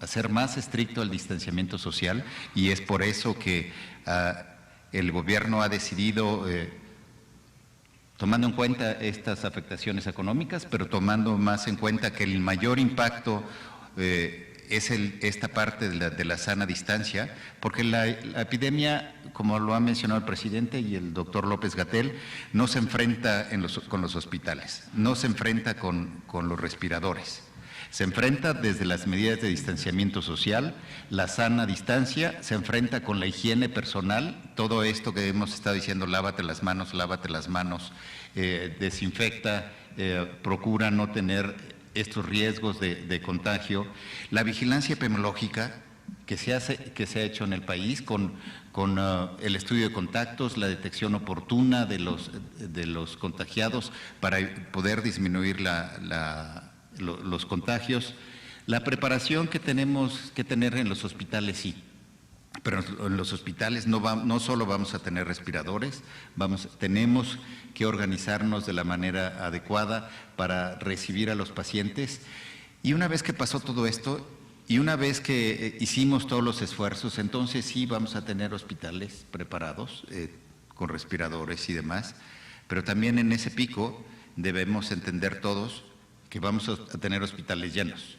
hacer más estricto el distanciamiento social y es por eso que el gobierno ha decidido, tomando en cuenta estas afectaciones económicas, pero tomando más en cuenta que el mayor impacto es esta parte de la sana distancia, porque la epidemia, como lo ha mencionado el presidente y el doctor López-Gatell, no se enfrenta con los hospitales, no se enfrenta con los respiradores. Se enfrenta desde las medidas de distanciamiento social, la sana distancia, se enfrenta con la higiene personal, todo esto que hemos estado diciendo, lávate las manos, desinfecta, procura no tener estos riesgos de contagio. La vigilancia epidemiológica que se ha hecho en el país con el estudio de contactos, la detección oportuna de los contagiados para poder disminuir los contagios, la preparación que tenemos que tener en los hospitales, sí, pero en los hospitales no solo vamos a tener respiradores, tenemos que organizarnos de la manera adecuada para recibir a los pacientes. Y una vez que pasó todo esto, y una vez que hicimos todos los esfuerzos, entonces sí vamos a tener hospitales preparados con respiradores y demás, pero también en ese pico debemos entender todos que vamos a tener hospitales llenos,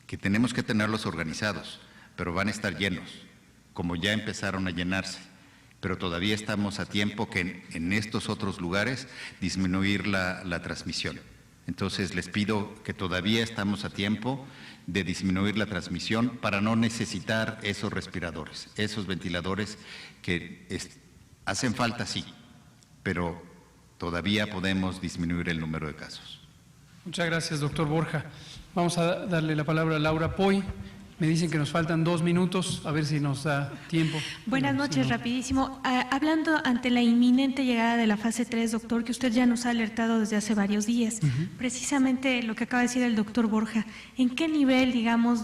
que tenemos que tenerlos organizados, pero van a estar llenos, como ya empezaron a llenarse, pero todavía estamos a tiempo que en estos otros lugares disminuir la transmisión. Entonces les pido que todavía estamos a tiempo de disminuir la transmisión para no necesitar esos respiradores, esos ventiladores que hacen falta, sí, pero todavía podemos disminuir el número de casos. Muchas gracias, doctor Borja. Vamos a darle la palabra a Laura Poy. Me dicen que nos faltan 2 minutos, a ver si nos da tiempo. Buenas noches, rapidísimo. Hablando ante la inminente llegada de la fase 3, doctor, que usted ya nos ha alertado desde hace varios días, precisamente lo que acaba de decir el doctor Borja, ¿en qué nivel, digamos,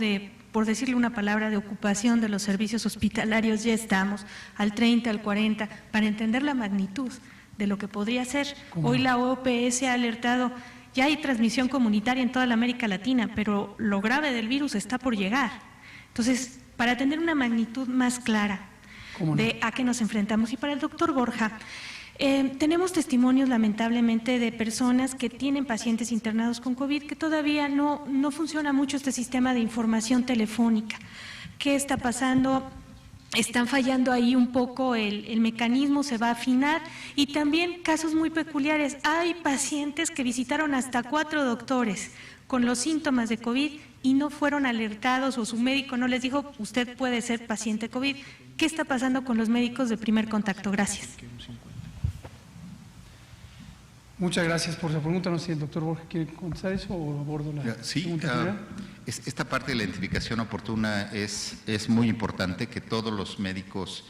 por decirle una palabra, de ocupación de los servicios hospitalarios ya estamos? ¿Al 30, al 40? Para entender la magnitud de lo que podría ser. Hoy la OPS ha alertado. Ya hay transmisión comunitaria en toda la América Latina, pero lo grave del virus está por llegar. Entonces, para tener una magnitud más clara de a qué nos enfrentamos. Y para el doctor Borja, tenemos testimonios lamentablemente de personas que tienen pacientes internados con COVID, que todavía no funciona mucho este sistema de información telefónica. ¿Qué está pasando? Están fallando ahí un poco, el mecanismo se va a afinar, y también casos muy peculiares. Hay pacientes que visitaron hasta 4 doctores con los síntomas de COVID y no fueron alertados, o su médico no les dijo, usted puede ser paciente COVID. ¿Qué está pasando con los médicos de primer contacto? Gracias. Muchas gracias por su pregunta. No sé si el doctor Borja quiere contestar eso o abordo la pregunta. Esta parte de la identificación oportuna es muy importante, que todos los médicos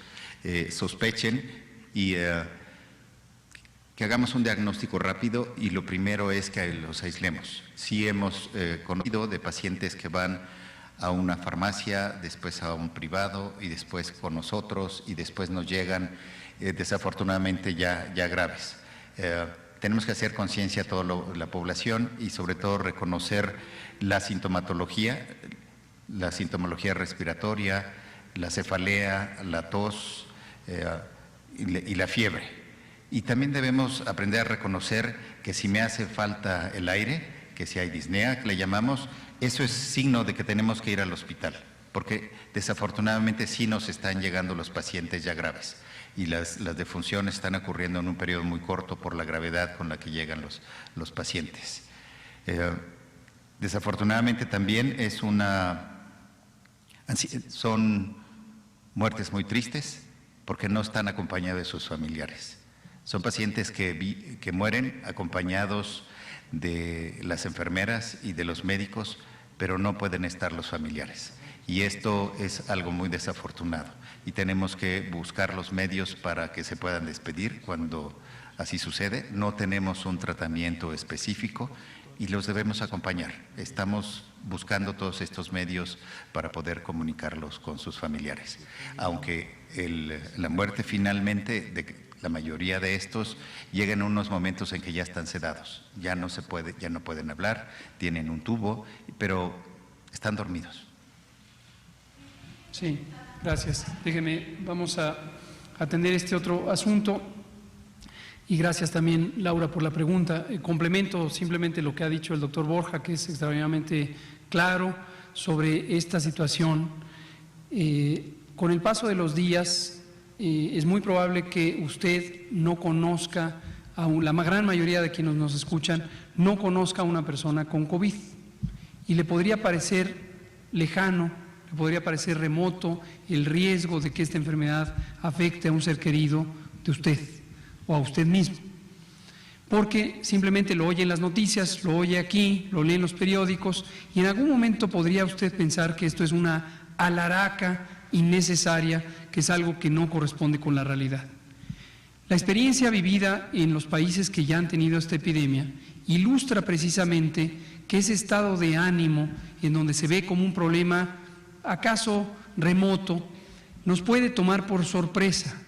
sospechen y que hagamos un diagnóstico rápido, y lo primero es que los aislemos. Sí hemos conocido de pacientes que van a una farmacia, después a un privado y después con nosotros, y después nos llegan desafortunadamente ya graves. Tenemos que hacer conciencia a toda la población y sobre todo reconocer la sintomatología respiratoria, la cefalea, la tos, y la fiebre. Y también debemos aprender a reconocer que si me hace falta el aire, que si hay disnea, que le llamamos, eso es signo de que tenemos que ir al hospital, porque desafortunadamente sí nos están llegando los pacientes ya graves y las defunciones están ocurriendo en un periodo muy corto por la gravedad con la que llegan los pacientes. Desafortunadamente también son muertes muy tristes porque no están acompañados de sus familiares. Son pacientes que mueren acompañados de las enfermeras y de los médicos, pero no pueden estar los familiares. Y esto es algo muy desafortunado y tenemos que buscar los medios para que se puedan despedir cuando así sucede. No tenemos un tratamiento específico y los debemos acompañar. Estamos buscando todos estos medios para poder comunicarlos con sus familiares. Aunque la muerte finalmente de la mayoría de estos llegan a unos momentos en que ya están sedados, ya no pueden hablar, tienen un tubo, pero están dormidos. Sí, gracias. Déjeme, vamos a atender este otro asunto. Y gracias también, Laura, por la pregunta. Complemento simplemente lo que ha dicho el doctor Borja, que es extraordinariamente claro sobre esta situación. Con el paso de los días, es muy probable que usted no conozca, la gran mayoría de quienes nos escuchan, no conozca a una persona con COVID. Y le podría parecer lejano, le podría parecer remoto el riesgo de que esta enfermedad afecte a un ser querido de usted o a usted mismo, porque simplemente lo oye en las noticias, lo oye aquí, lo lee en los periódicos y en algún momento podría usted pensar que esto es una alaraca innecesaria, que es algo que no corresponde con la realidad. La experiencia vivida en los países que ya han tenido esta epidemia ilustra precisamente que ese estado de ánimo en donde se ve como un problema acaso remoto nos puede tomar por sorpresa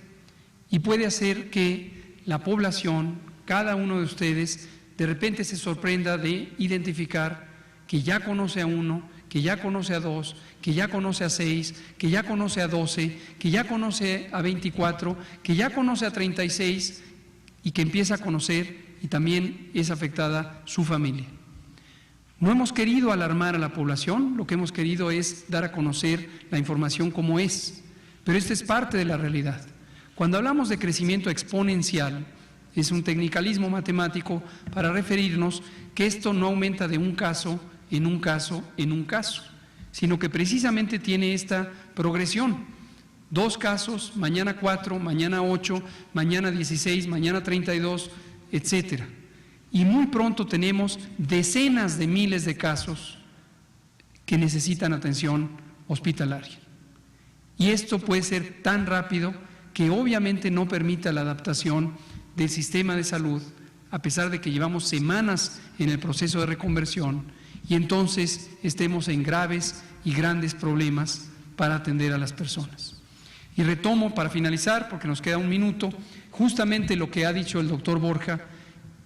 y puede hacer que la población, cada uno de ustedes, de repente se sorprenda de identificar que ya conoce a uno, que ya conoce a dos, que ya conoce a 6, que ya conoce a 12, que ya conoce a 24, que ya conoce a 36 y que empieza a conocer y también es afectada su familia. No hemos querido alarmar a la población, lo que hemos querido es dar a conocer la información como es, pero esta es parte de la realidad. Cuando hablamos de crecimiento exponencial, es un tecnicalismo matemático para referirnos que esto no aumenta de un caso en un caso en un caso, sino que precisamente tiene esta progresión. 2 casos, mañana 4, mañana 8, mañana 16, mañana 32, etcétera. Y muy pronto tenemos decenas de miles de casos que necesitan atención hospitalaria. Y esto puede ser tan rápido que obviamente no permita la adaptación del sistema de salud, a pesar de que llevamos semanas en el proceso de reconversión, y entonces estemos en graves y grandes problemas para atender a las personas. Y retomo para finalizar, porque nos queda un minuto, justamente lo que ha dicho el doctor Borja.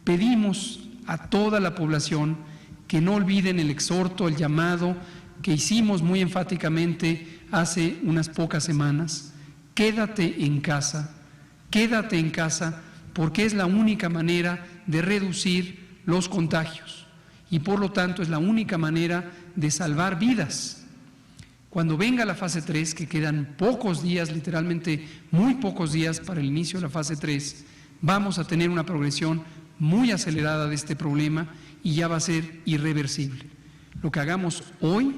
Pedimos a toda la población que no olviden el exhorto, el llamado que hicimos muy enfáticamente hace unas pocas semanas. Quédate en casa, porque es la única manera de reducir los contagios y por lo tanto es la única manera de salvar vidas. Cuando venga la fase 3, que quedan pocos días, literalmente muy pocos días para el inicio de la fase 3, vamos a tener una progresión muy acelerada de este problema y ya va a ser irreversible. Lo que hagamos hoy,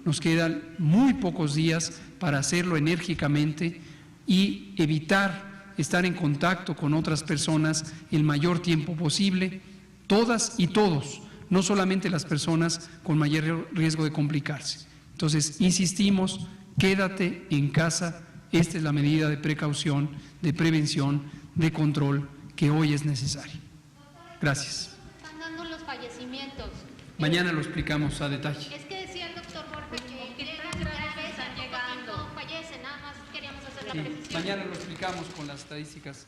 nos quedan muy pocos días para hacerlo enérgicamente y evitar estar en contacto con otras personas el mayor tiempo posible, todas y todos, no solamente las personas con mayor riesgo de complicarse. Entonces, insistimos, quédate en casa, esta es la medida de precaución, de prevención, de control que hoy es necesaria. Gracias. Están dando los fallecimientos. Mañana lo explicamos a detalle. Es que decía el doctor Borja que graves están llegando. Fallecen, nada más queríamos hacer la precisión. Mañana lo explicamos con las estadísticas.